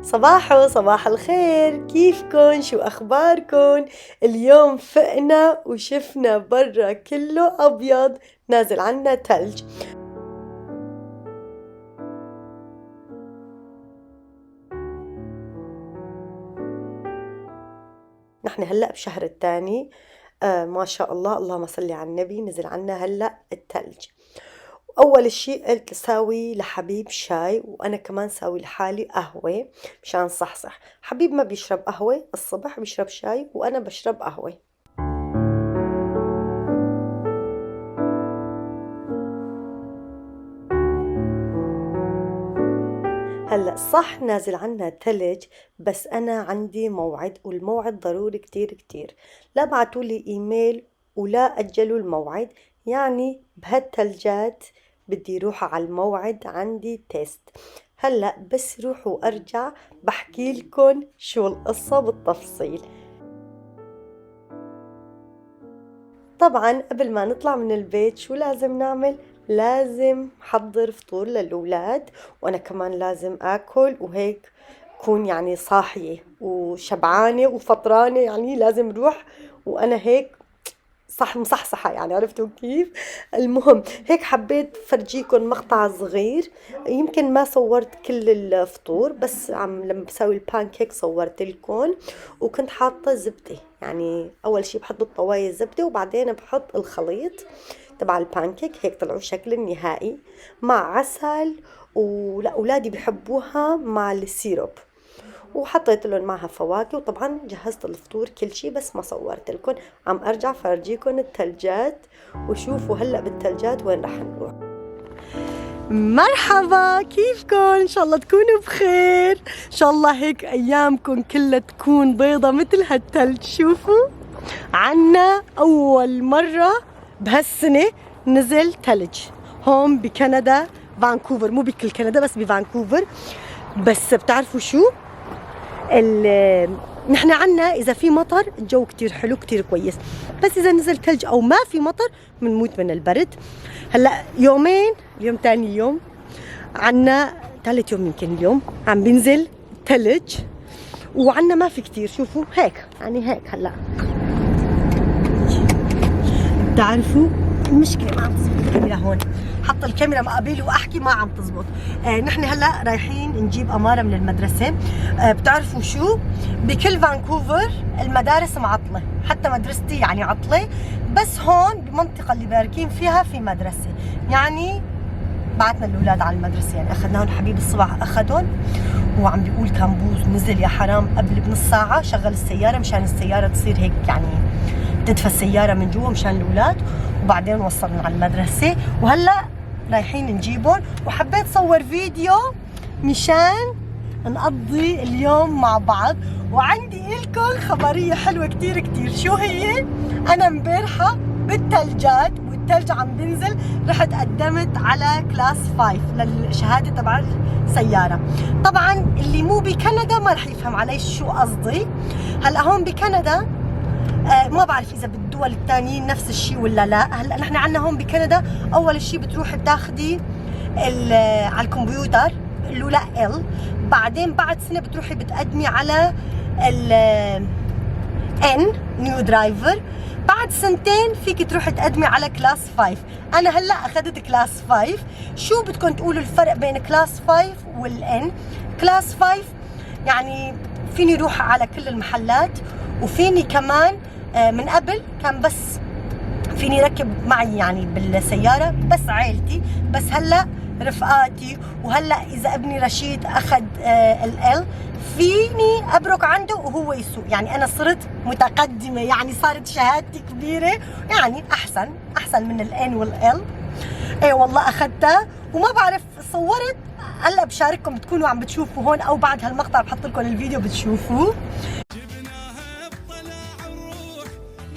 صباحو صباح الخير، كيفكن؟ شو أخباركن؟ اليوم فقنا وشفنا برا كله أبيض، نازل عنا تلج. نحن هلأ بشهر الثاني، ما شاء الله، اللهم صل على النبي، نزل عنا هلأ التلج. أول شي قلت ساوي لحبيب شاي، وأنا كمان ساوي لحالي قهوة مشان صحصح. حبيب ما بيشرب قهوة الصبح، بيشرب شاي، وأنا بشرب قهوة. هلأ صح نازل عنا تلج، بس أنا عندي موعد، والموعد ضروري كتير كتير. لا بعتولي إيميل ولا أجلوا الموعد، يعني بهالتلجات بدي روح على الموعد، عندي تيست. هلأ بس روح وأرجع بحكي لكم شو القصة بالتفصيل. طبعا قبل ما نطلع من البيت شو لازم نعمل؟ لازم حضر فطور للأولاد، وأنا كمان لازم آكل، وهيك كون يعني صاحية وشبعانة وفطرانة، يعني لازم روح وأنا هيك صح مصحصحة، يعني عرفتوا كيف؟ المهم هيك حبيت فرجيكم مقطع صغير، يمكن ما صورت كل الفطور، بس لما بسوي البانكيك صورت لكم. وكنت حاطة زبدة، يعني أول شي بحط بالطواية زبدة، وبعدين بحط الخليط تبع البانكيك، هيك طلعوا شكل النهائي مع عسل، ولأولادي بحبوها مع السيروب، وحطيت لهم معها فواكه. وطبعا جهزت الفطور كل شي، بس ما صورت لكم. عم ارجع فرجيكم الثلجات، وشوفوا هلا بالثلجات وين رح نروح. مرحبا، كيفكن؟ ان شاء الله تكونوا بخير، ان شاء الله هيك ايامكم كلها تكون بيضة مثل هالثلج. شوفوا عنا اول مرة بهالسنة نزل ثلج هون بكندا، فانكوفر، مو بكل كندا بس بفانكوفر. بس بتعرفوا شو؟ نحن عنا إذا في مطر الجو كتير حلو كتير كويس، بس إذا نزل ثلج أو ما في مطر بنموت من البرد. هلأ يومين، اليوم تاني يوم، عنا ثالث يوم يمكن اليوم عم بينزل ثلج، وعنا ما في كتير. شوفوا هيك، يعني هيك. هلأ بتعرفوا المشكلة ما عم تزبط الكاميرا هون، حط الكاميرا مقابلي واحكي ما عم تزبط. نحن هلا رايحين نجيب اماره من المدرسه. بتعرفوا شو؟ بكل فانكوفر المدارس معطله، حتى مدرستي يعني عطله، بس هون بالمنطقه اللي باركين فيها في مدرسه، يعني بعتنا الاولاد على المدرسه، يعني اخذناهم. حبيب الصبح اخذهم، وعم بيقول كان بوز نزل يا حرام قبل بنص ساعه، شغل السياره مشان السياره تصير هيك، يعني تدفى السياره من جوا مشان الاولاد، وبعدين وصلنا على المدرسه، وهلا رايحين نجيبهم. وحبيت صور فيديو مشان نقضي اليوم مع بعض. وعندي لكم خبريه حلوه كتير كتير. شو هي؟ انا امبارحه بالثلجات والثلج عم بينزل، رحت قدمت على كلاس 5 للشهاده تبع السياره. طبعا اللي مو بكندا ما رح يفهم علي شو قصدي. هلا هون بكندا ما بعرف اذا بالدول الثانيين نفس الشيء ولا لا. هلا نحن عندنا هون بكندا اول شيء بتروحي بتاخذي على الكمبيوتر الاولى ال، بعدين بعد سنه بتروحي بتقدمي على ان نيو درايفر، بعد سنتين فيك تروحي تقدمي على كلاس 5. انا هلا اخذت كلاس 5. شو بدكم تقولوا الفرق بين كلاس 5 والان؟ كلاس 5 يعني فيني روح على كل المحلات، وفيني كمان من قبل كان بس فيني ركب معي يعني بالسيارة بس عائلتي، بس هلا رفقاتي. وهلا اذا ابني رشيد اخذ ال فيني ابرك عنده وهو يسوق، يعني انا صرت متقدمة، يعني صارت شهادتي كبيرة، يعني احسن من الان والال. اي والله اخذتها، وما بعرف صورت. هلا بشارككم بتكونوا عم بتشوفوا هون، او بعد هالمقطع بحط لكم الفيديو بتشوفوه. جبناها بطلع الروح،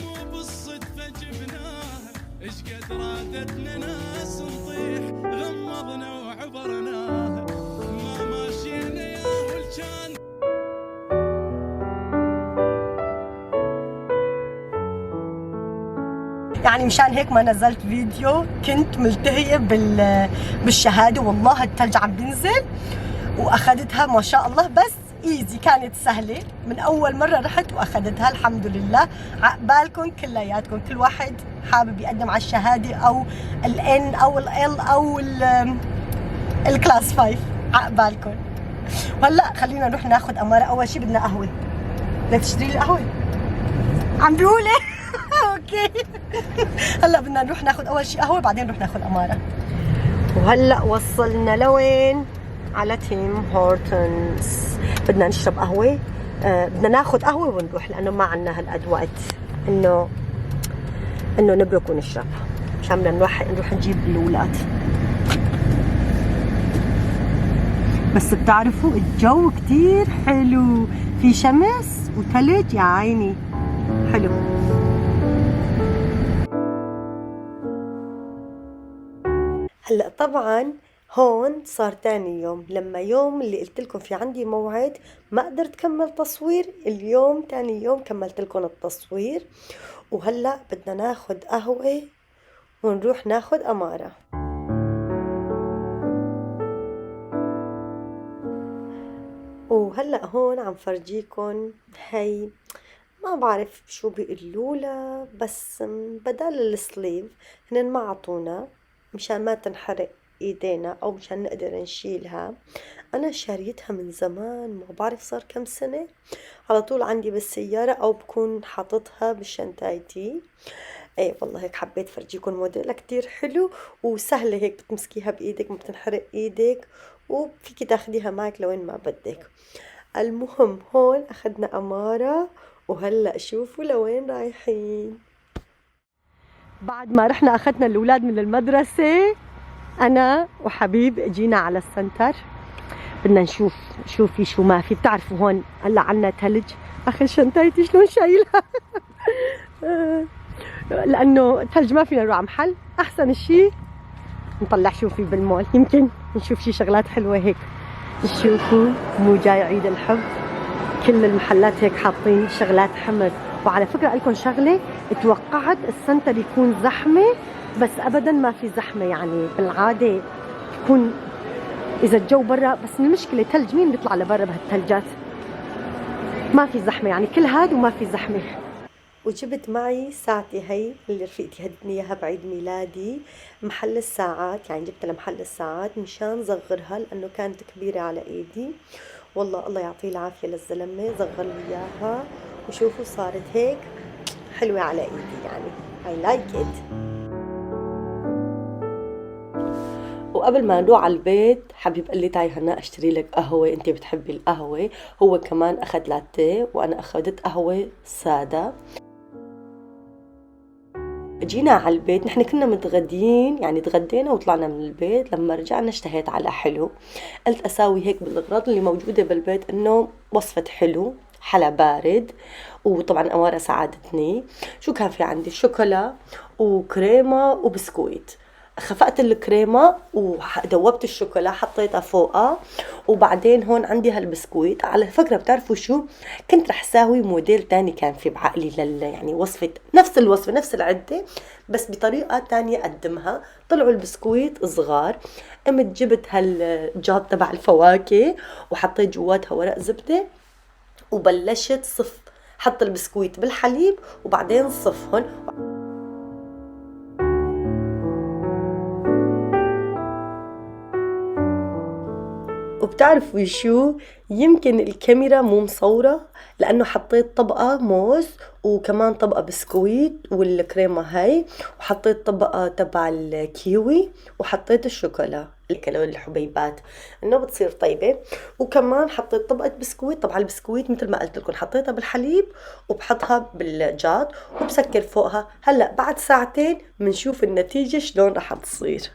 مو بالصدفة جبناها، ايش قد رادتنا ناس نطيح، غمضنا وعبرناها، ما ماشينا يا ولجان. يعني مشان هيك ما نزلت فيديو، كنت ملتهية بالشهادة. والله الثلج عم بينزل واخذتها ما شاء الله، بس ايزي، كانت سهلة من أول مرة رحت وأخذتها الحمد لله. عقبالكم كلياتكم، كل واحد حابب يقدم على الشهادة أو الN أو ال أو الكلاس 5، عقبالكم. وهلا خلينا نروح ناخذ أمارة. أول شي بدنا قهوة. بدك تشتري لي قهوة؟ عم بيقولي اوكي. هلا بدنا نروح ناخذ اول شيء قهوه، بعدين نروح ناخذ اماره. وهلا وصلنا لوين؟ على تيم هورتونز. بدنا نشرب قهوه. بدنا ناخذ قهوه ونروح، لانه ما عندنا هالقد وقت انه نبرك ونشرب، مشان بدنا نروح نجيب الاولاد. بس بتعرفوا الجو كتير حلو، في شمس وثلج يا عيني، حلو. هلا طبعا هون صار تاني يوم، لما يوم اللي قلت لكم في عندي موعد ما قدرت كمل تصوير، اليوم تاني يوم كملت لكم التصوير. وهلا بدنا ناخذ قهوة ونروح ناخذ أمارة. وهلا هون عم فرجيكم هي، ما بعرف شو بيقولولا، بس بدل السليف هن ما عطونا مشان ما تنحرق ايدينا او مشان نقدر نشيلها. انا شاريتها من زمان، ما بعرف صار كم سنة، على طول عندي بالسيارة او بكون حاطتها بشنطايتي. ايه والله هيك حبيت فرجيكم موديلها كتير حلو وسهلة، هيك بتمسكيها بايدك ما بتنحرق ايدك، وفيكي تاخديها معك لوين ما بدك. المهم هون اخذنا امارة، وهلأ شوفوا لوين رايحين. بعد ما رحنا اخذنا الاولاد من المدرسة، انا وحبيب اجينا على السنتر، بدنا نشوف شو في شو ما في. بتعرفوا هون هلا عنا ثلج، اخي شنطتي شلون شايلها لانه الثلج ما فينا نروح على محل. احسن شيء نطلع شو في بالمول، يمكن نشوف شي شغلات حلوة هيك. شوفوا مو جاي عيد الحب، كل المحلات هيك حاطين شغلات حمر. وعلى فكرة لكم شغلة، توقعت السنتر يكون زحمة، بس ابدا ما في زحمة. يعني بالعادة تكون اذا الجو برا، بس المشكلة ثلج، مين بيطلع لبرا بهالثلجات؟ ما في زحمة، يعني كل هاد وما في زحمة. وجبت معي ساعتي هي اللي رفيقتي هدتني اياها بعيد ميلادي، محل الساعات، يعني جبتها لمحل الساعات مشان صغرها لانه كانت كبيرة على ايدي. والله الله يعطيه العافية للزلمة، صغر لي اياها، وشوفوا صارت هيك حلوة على ايدي، يعني I like it. وقبل ما نروح على البيت حبيب قال لي تعي هنا اشتري لك قهوة، انت بتحبي القهوة. هو كمان اخذ لاتيه وانا اخذت قهوة سادة. جينا على البيت، نحن كنا متغدين، يعني تغدينا وطلعنا من البيت. لما رجعنا اشتهيت على حلو، قلت اساوي هيك بالاغراض اللي موجودة بالبيت، انه وصفة حلو، حلا بارد. وطبعا أمارة ساعدتني. شو كان في عندي؟ شوكولا وكريمة وبسكويت. خفقت الكريمة ودوبت الشوكولا حطيتها فوقها، وبعدين هون عندي هالبسكويت. على فكرة بتعرفوا شو كنت رح ساوي؟ موديل تاني كان في بعقلي يعني وصفة نفس الوصفة نفس العدة بس بطريقة تانية أقدمها. طلعوا البسكويت صغار، قمت جبت هالجات تبع الفواكه وحطيت جواتها ورق زبدة، وبلشت صف، حط البسكويت بالحليب وبعدين صفهن. وبتعرفوا شو؟ يمكن الكاميرا مو مصورة لأنه حطيت طبقة موز وكمان طبقة بسكويت والكريمة هاي، وحطيت طبقة تبع الكيوي، وحطيت الشوكولا الحبيبات انه بتصير طيبة، وكمان حطيت طبقة بسكويت. طبعا البسكويت مثل ما قلت لكم حطيتها بالحليب وبحطها بالجات وبسكر فوقها. هلأ بعد ساعتين بنشوف النتيجة شلون رح تصير.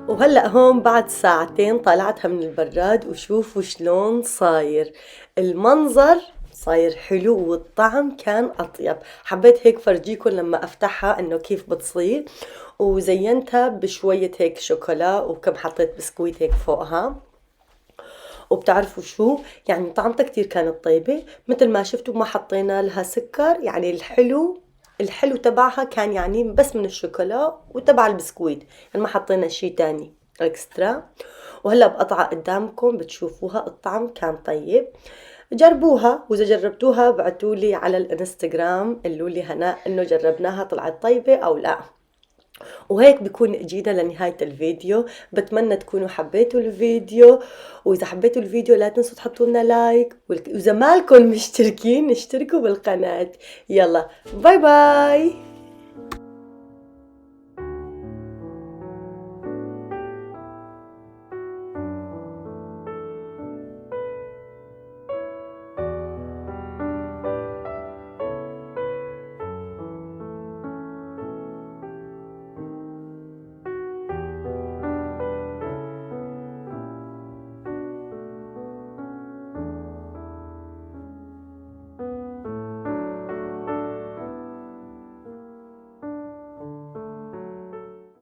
وهلأ هون بعد ساعتين طلعتها من البراد، وشوفوا شلون صاير المنظر، صاير حلو والطعم كان أطيب. حبيت هيك فرجيكم لما أفتحها إنه كيف بتصير. وزينتها بشوية هيك شوكولا وكم حطيت بسكويت هيك فوقها. وبتعرفوا شو يعني طعمتها كتير كانت طيبة، مثل ما شفتوا ما حطينا لها سكر، يعني الحلو تبعها كان يعني بس من الشوكولا وتبع البسكويت، يعني ما حطينا شي تاني اكسترا. وهلا بقطعة قدامكم بتشوفوها، الطعم كان طيب. جربوها، واذا جربتوها بعتولي على الانستغرام قولوا لي هناء انه جربناها طلعت طيبة او لا. وهيك بكون جينا لنهاية الفيديو. بتمنى تكونوا حبيتوا الفيديو، واذا حبيتوا الفيديو لا تنسوا تحطوا لنا لايك، واذا مالكم مشتركين اشتركوا بالقناة. يلا باي باي.